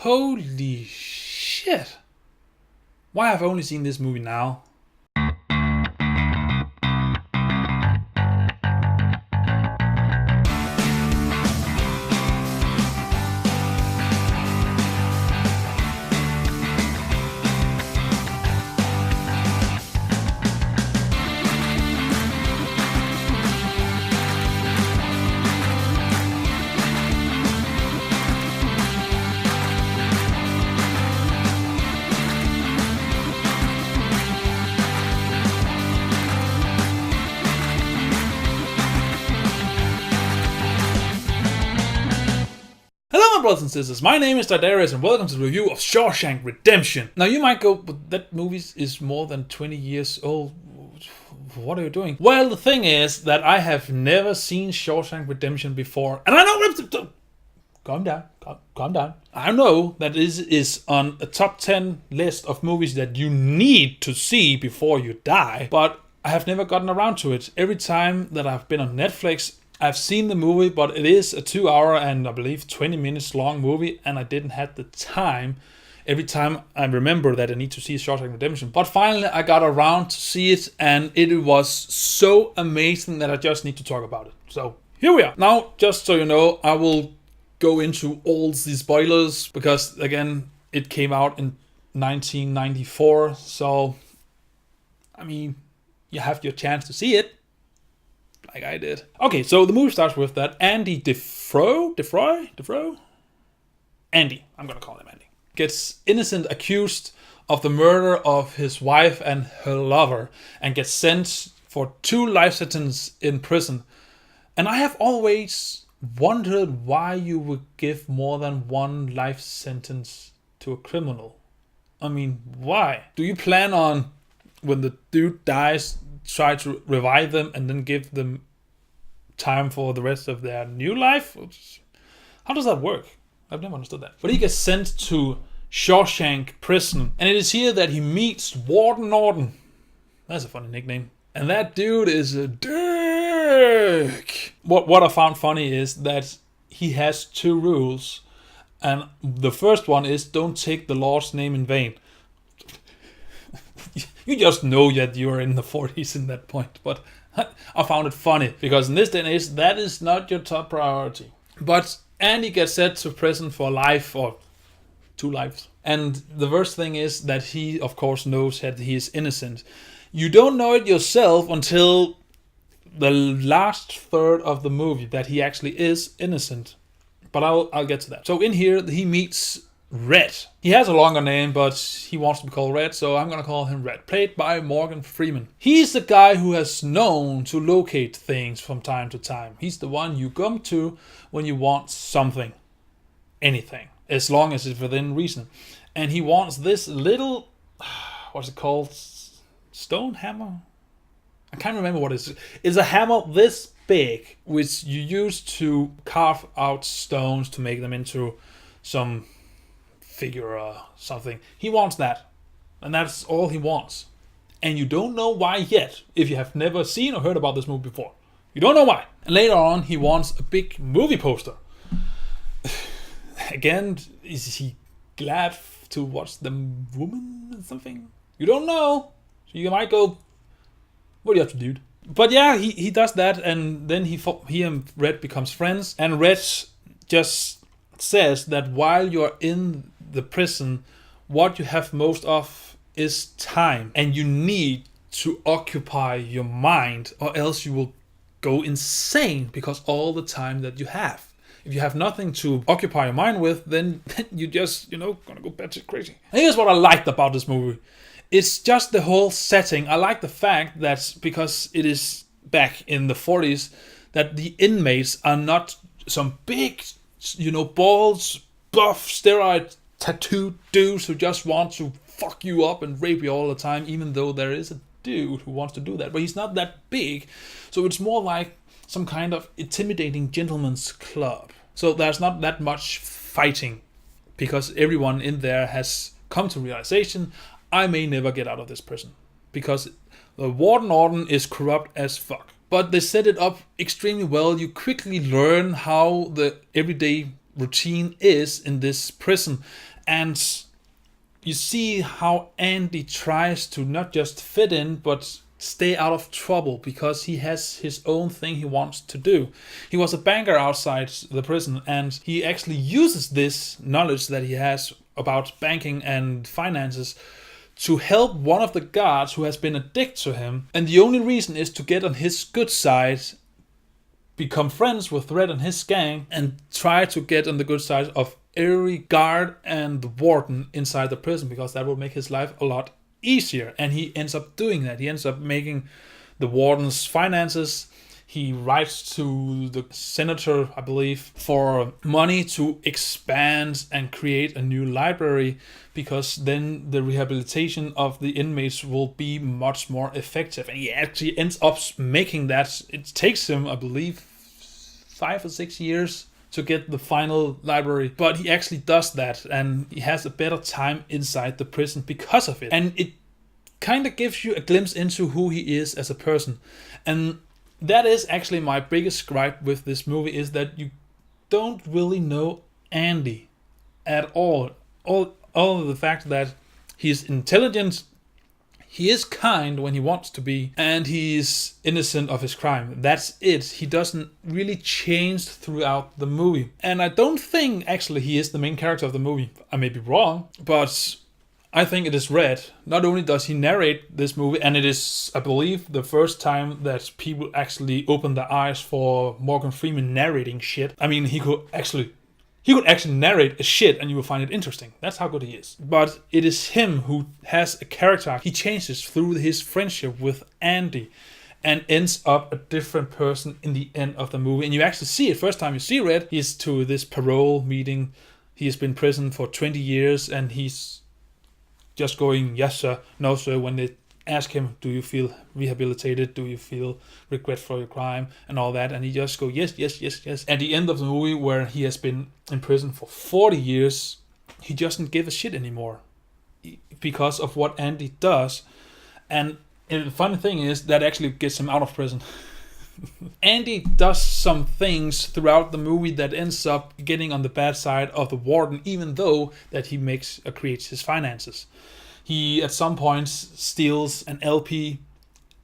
Holy shit. Why have I only seen this movie now? Brothers and sisters, my name is Daidarius and welcome to the review of Shawshank Redemption. Now you might go, but that movie is more than 20 years old. What are you doing? Well, the thing is that I have never seen Shawshank Redemption before. And I know... Calm down. I know that this is on a top 10 list of movies that you need to see before you die. But I have never gotten around to it. Every time that I've been on Netflix, I've seen the movie, but it is a 2 hour and I believe 20 minutes long movie, and I didn't have the time. Every time I remember that I need to see Shawshank Redemption. But finally I got around to see it, and it was so amazing that I just need to talk about it. So here we are. Now, just so you know, I will go into all the spoilers, because again, it came out in 1994. So, I mean, you have your chance to see it. Like I did. Okay, so the movie starts with that Andy Defroy? Andy, I'm gonna call him Andy. Gets innocent accused of the murder of his wife and her lover, and gets sent for 2 life sentences in prison. And I have always wondered why you would give more than 1 life sentence to a criminal. I mean, why? Do you plan on, when the dude dies, try to revive them and then give them time for the rest of their new life? How does that work? I've never understood that. But he gets sent to Shawshank prison, and it is here that he meets Warden Norton. That's a funny nickname. And that dude is a dick. What I found funny is that he has 2 rules, and the first one is don't take the Lord's name in vain. You just know that you're in the 40s in that point. But I found it funny, because in this day and age, that is not your top priority. But Andy gets sent to prison for life, or 2 lives. And the worst thing is that he, of course, knows that he is innocent. You don't know it yourself until the last third of the movie that he actually is innocent. But I'll get to that. So in here, he meets Red. He has a longer name, but he wants to be called Red, so I'm gonna call him Red. Played by Morgan Freeman. He's the guy who has known to locate things from time to time. He's the one you come to when you want something. Anything. As long as it's within reason. And he wants this little... what's it called? Stone hammer? I can't remember what it is. It's a hammer this big, which you use to carve out stones to make them into some figure or something. He wants that, and that's all he wants. And you don't know why yet, if you have never seen or heard about this movie before. You don't know why. And later on, he wants a big movie poster. Again, is he glad to watch the woman or something? You don't know. So you might go, what do you have to do? But yeah, he does that, and then he and Red becomes friends, and Red just says that while you're in the prison, what you have most of is time, and you need to occupy your mind, or else you will go insane because all the time that you have. If you have nothing to occupy your mind with, then you just, gonna go batshit crazy. And here's what I liked about this movie. It's just the whole setting. I like the fact that, because it is back in the 40s, that the inmates are not some big, balls, buff, steroid, tattooed dudes who just want to fuck you up and rape you all the time, even though there is a dude who wants to do that. But he's not that big, so it's more like some kind of intimidating gentleman's club. So there's not that much fighting, because everyone in there has come to realization, I may never get out of this prison, because the Warden Norton is corrupt as fuck. But they set it up extremely well. You quickly learn how the everyday routine is in this prison. And you see how Andy tries to not just fit in, but stay out of trouble because he has his own thing he wants to do. He was a banker outside the prison, and he actually uses this knowledge that he has about banking and finances to help one of the guards who has been a dick to him. And the only reason is to get on his good side, become friends with Red and his gang, and try to get on the good side of every guard and the warden inside the prison, because that will make his life a lot easier. And he ends up doing that. He ends up making the warden's finances. He writes to the senator, I believe, for money to expand and create a new library, because then the rehabilitation of the inmates will be much more effective. And he actually ends up making that. It takes him, I believe, 5 or 6 years to get the final library, but he actually does that, and he has a better time inside the prison because of it. And it kind of gives you a glimpse into who he is as a person. And that is actually my biggest gripe with this movie, is that you don't really know Andy at all. All of the fact that he's intelligent, he is kind when he wants to be, and he's innocent of his crime. That's it. He doesn't really change throughout the movie. And I don't think actually he is the main character of the movie. I may be wrong, but I think it is Red. Not only does he narrate this movie, and it is, I believe, the first time that people actually open their eyes for Morgan Freeman narrating shit. I mean, he could actually narrate a shit and you will find it interesting. That's how good he is. But it is him who has a character. He changes through his friendship with Andy and ends up a different person in the end of the movie. And you actually see it. First time you see Red, he's to this parole meeting. He has been in prison for 20 years and he's just going, yes sir, no sir, when they ask him, do you feel rehabilitated? Do you feel regret for your crime? And all that. And he just go, yes, yes, yes, yes. At the end of the movie, where he has been in prison for 40 years, he doesn't give a shit anymore because of what Andy does. And the funny thing is, that actually gets him out of prison. Andy does some things throughout the movie that ends up getting on the bad side of the warden, even though that he creates his finances. He, at some points, steals an LP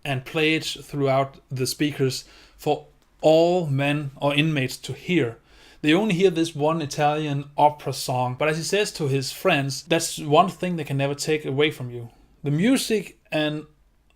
and plays it throughout the speakers for all men or inmates to hear. They only hear this one Italian opera song, but as he says to his friends, that's one thing they can never take away from you. The music and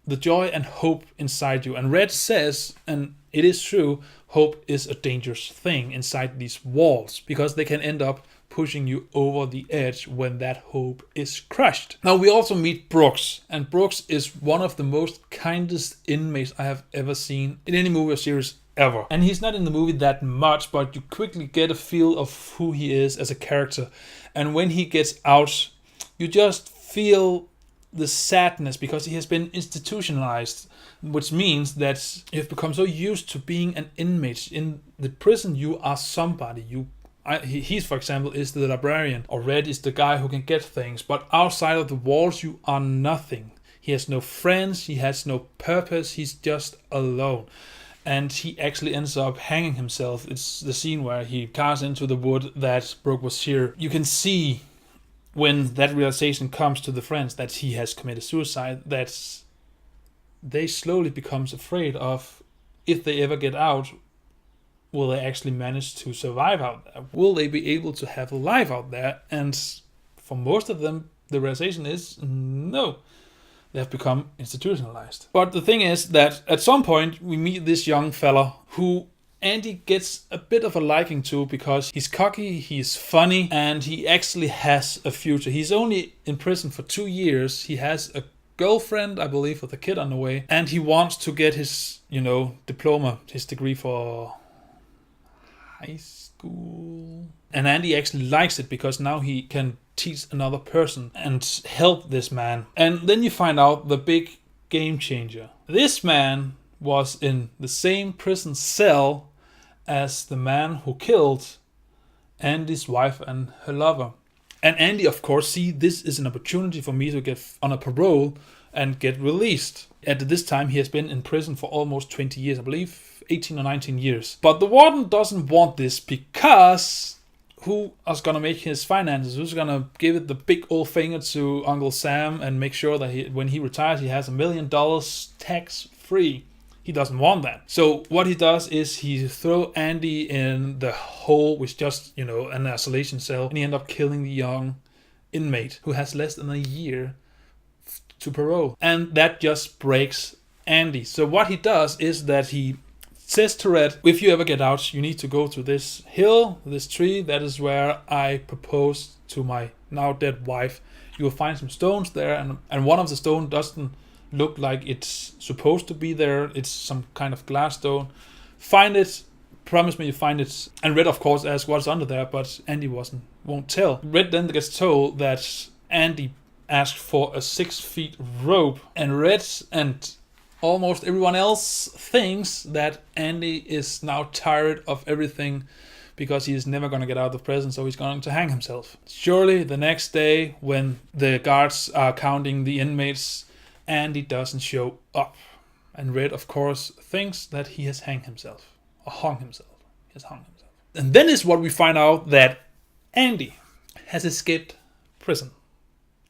the joy and hope inside you. And Red says, and it is true, hope is a dangerous thing inside these walls, because they can end up pushing you over the edge when that hope is crushed. Now we also meet Brooks, and Brooks is one of the most kindest inmates I have ever seen in any movie or series ever. And he's not in the movie that much, but you quickly get a feel of who he is as a character. And when he gets out, you just feel the sadness, because he has been institutionalized, which means that you've become so used to being an inmate. In the prison, you are somebody. He's, for example, is the librarian, or Red is the guy who can get things, but outside of the walls you are nothing. He has no friends, he has no purpose, he's just alone. And he actually ends up hanging himself. It's the scene where he casts into the wood that Brooke was here. You can see when that realization comes to the friends that he has committed suicide, that they slowly becomes afraid of, if they ever get out, will they actually manage to survive out there? Will they be able to have a life out there? And for most of them, the realization is no. They have become institutionalized. But the thing is that at some point, we meet this young fella who Andy gets a bit of a liking to, because he's cocky, he's funny, and he actually has a future. He's only in prison for 2 years. He has a girlfriend, I believe, with a kid on the way. And he wants to get his, diploma, his degree for high school. And Andy actually likes it, because now he can teach another person and help this man. And then you find out the big game changer. This man was in the same prison cell as the man who killed Andy's wife and her lover. And Andy, of course, see this is an opportunity for me to get on a parole and get released. At this time, he has been in prison for almost 20 years, I believe 18 or 19 years. But the warden doesn't want this, because who is gonna make his finances? Who's gonna give it the big old finger to Uncle Sam and make sure that when he retires, he has $1 million tax free? He doesn't want that. So what he does is he throw Andy in the hole, which just, an isolation cell, and he end up killing the young inmate who has less than a year to parole. And that just breaks Andy. So what he does is that he says to Red, if you ever get out, you need to go to this hill, this tree. That is where I propose to my now dead wife. You will find some stones there, and one of the stones doesn't look like it's supposed to be there. It's some kind of glass stone. Find it. Promise me you find it. And Red, of course, asks what's under there, but Andy won't tell. Red then gets told that Andy asked for a 6 feet rope, and Red and almost everyone else thinks that Andy is now tired of everything because he is never going to get out of prison, so he's going to hang himself. Surely the next day, when the guards are counting the inmates, Andy doesn't show up. And Red, of course, thinks that he has hung himself. He has hung himself. And then is what we find out that Andy has escaped prison.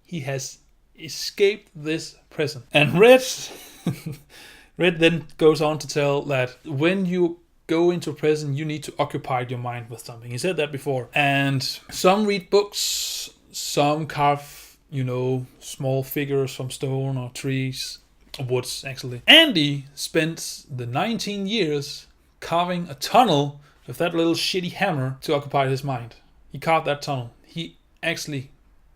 He has escaped this prison. And Red then goes on to tell that when you go into prison, you need to occupy your mind with something. He said that before. And some read books, some carve, small figures from stone or trees, or woods, actually. Andy spent the 19 years carving a tunnel with that little shitty hammer to occupy his mind. He carved that tunnel. He actually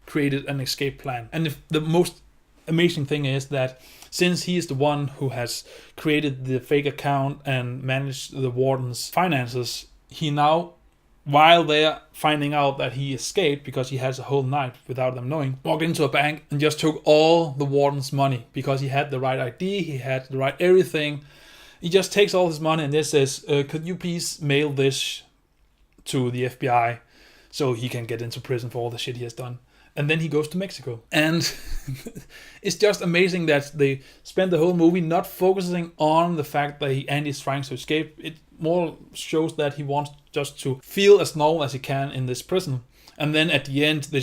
created an escape plan. And the most amazing thing is that since he is the one who has created the fake account and managed the warden's finances, he now, while they're finding out that he escaped because he has a whole night without them knowing, walked into a bank and just took all the warden's money because he had the right ID, he had the right everything. He just takes all his money and just says, could you please mail this to the FBI so he can get into prison for all the shit he has done? And then he goes to Mexico. And it's just amazing that they spend the whole movie not focusing on the fact that Andy is trying to escape. It more shows that he wants just to feel as normal as he can in this prison. And then at the end, they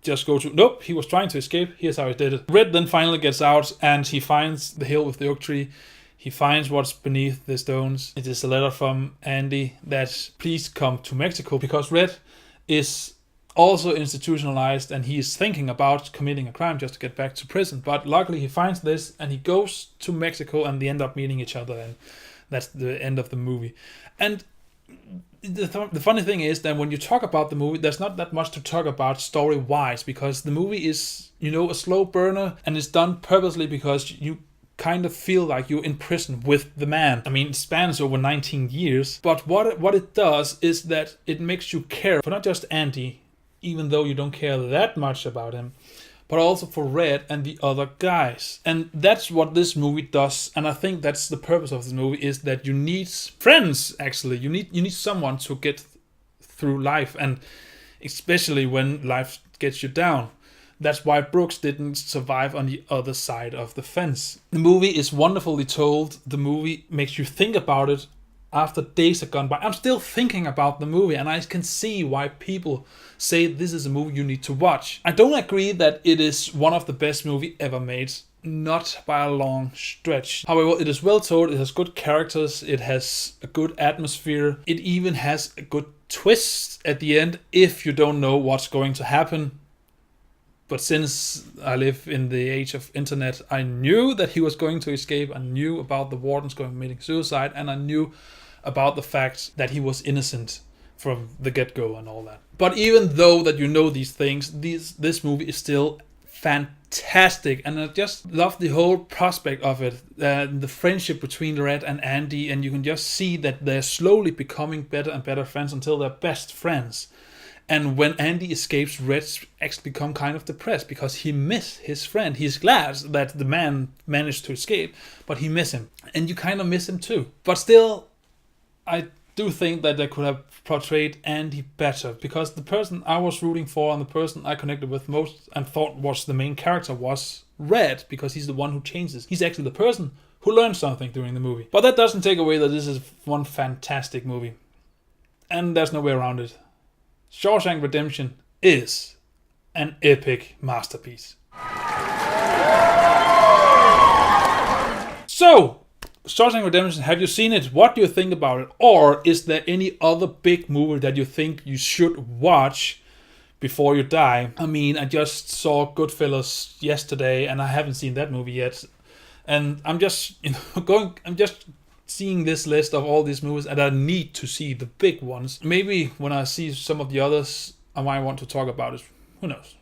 just go to, nope, he was trying to escape. Here's how he did it. Red then finally gets out and he finds the hill with the oak tree. He finds what's beneath the stones. It is a letter from Andy that please come to Mexico, because Red is also institutionalized and he is thinking about committing a crime just to get back to prison. But luckily he finds this and he goes to Mexico and they end up meeting each other, and that's the end of the movie. And the funny thing is that when you talk about the movie, there's not that much to talk about story-wise, because the movie is, a slow burner, and it's done purposely because you kind of feel like you're in prison with the man. I mean, it spans over 19 years, but what it does is that it makes you care for not just Andy, even though you don't care that much about him, but also for Red and the other guys. And that's what this movie does. And I think that's the purpose of this movie, is that you need friends, actually. You need someone to get through life, and especially when life gets you down. That's why Brooks didn't survive on the other side of the fence. The movie is wonderfully told. The movie makes you think about it after days have gone by. I'm still thinking about the movie, and I can see why people say this is a movie you need to watch. I don't agree that it is one of the best movies ever made, not by a long stretch. However, it is well told, it has good characters, it has a good atmosphere, it even has a good twist at the end if you don't know what's going to happen. But since I live in the age of internet, I knew that he was going to escape. I knew about the wardens committing suicide, and I knew about the fact that he was innocent from the get-go and all that. But even though that you know these things, this movie is still fantastic, and I just love the whole prospect of it, the friendship between Red and Andy, and you can just see that they're slowly becoming better and better friends until they're best friends. And when Andy escapes, Red actually become kind of depressed because he missed his friend. He's glad that the man managed to escape, but he miss him. And you kind of miss him too. But still, I do think that they could have portrayed Andy better, because the person I was rooting for and the person I connected with most and thought was the main character was Red, because he's the one who changes. He's actually the person who learned something during the movie. But that doesn't take away that this is one fantastic movie. And there's no way around it. Shawshank Redemption is an epic masterpiece. So, Shawshank Redemption, have you seen it? What do you think about it? Or is there any other big movie that you think you should watch before you die? I mean, I just saw Goodfellas yesterday, and I haven't seen that movie yet. And I'm just, I'm just seeing this list of all these movies, and I need to see the big ones. Maybe when I see some of the others, I might want to talk about it. Who knows?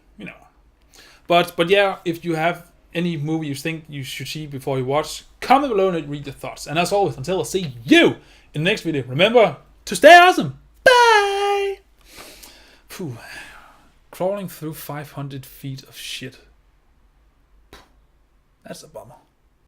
But yeah, if you have any movie you think you should see before you watch, comment below and read your thoughts. And as always, until I see you in the next video, remember to stay awesome. Bye! Phew. Crawling through 500 feet of shit. That's a bummer.